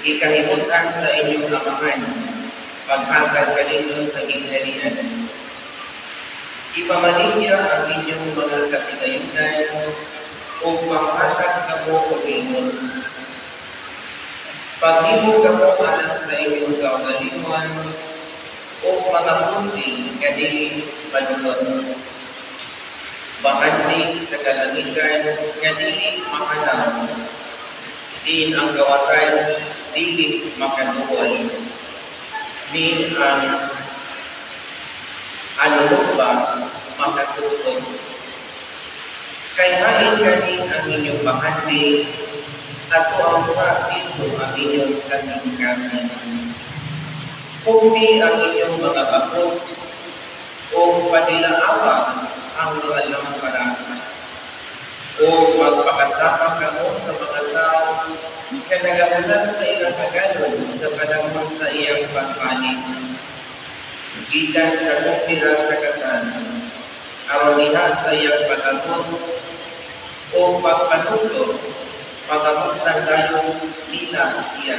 Ikahimutan sa inyong amahan, paghatag kanino sa gingharian. Ipamaligya ang inyong mga katigayunan o panghatag kamo o Diyos. Paghimo kamo alang sa inyong kaugalingon o mga kunting kadili manunod. Bahandi sa kalangitan nga dili makanaw, din ang gawatan dili makanuol, din ang anulog makatuod. Kay hain kani ang inyong bahandi at ang sa dito ang inyong kasing-kasing. Kung di ang inyong mga bakos o panilaawag ang mga lampara o magpakasama kamo sa mga tao na nagamulat sa ilang kagalon sa panahon sa iyang pagpalit. Gikan sa kumira sa kasal, aron diha sa iyang pagabot o pagpanuto, pagabuksan tayo nila siya.